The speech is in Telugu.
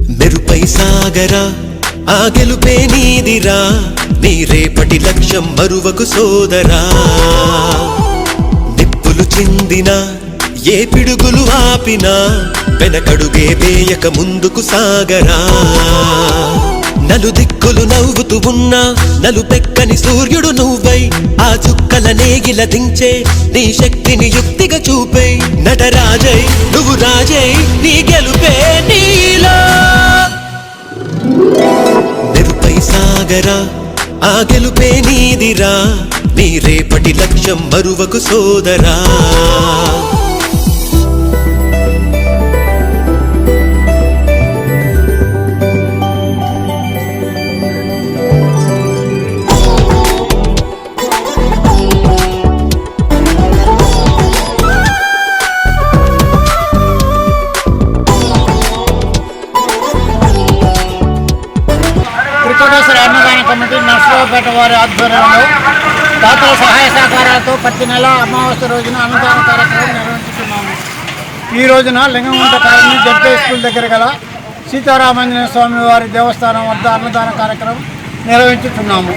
మెరుపై సాగరా ఆ గెలుపే నీదిరా, నీ రేపటి లక్ష్యం మరువకు సోదరా. నిప్పులు చిందినా ఏ పిడుగులు ఆపినా వెనకడుగే వేయక ముందుకు సాగరా. నలుదిక్కులు నవ్వుతూ ఉన్నా నలుపెక్కని సూర్యుడు నువ్వై, ఆ చుక్కల నేగిల దించే నీ శక్తిని యుక్తిగా చూపై. నటరాజై నువ్వు రాజై నీ గెలుపే నీలో. మెరుపై సాగరా ఆ గెలుపే నీదిరా, నీ రేపటి లక్ష్యం మరువకు సోదరా. త్రికోటేశ్వర అన్నదాన కమిటీ నర్సరావుపేట వారి ఆధ్వర్యంలో దాతల సహాయ సహకారాలతో ప్రతి నెల అమావాస్య రోజున అన్నదాన కార్యక్రమం నిర్వహించుతున్నాము. ఈ రోజున లింగంగుంట కాలనీ జడ్పీ స్కూల్ దగ్గర గల సీతారామాంజనేయ స్వామి వారి దేవస్థానం వద్ద అన్నదాన కార్యక్రమం నిర్వహించుతున్నాము.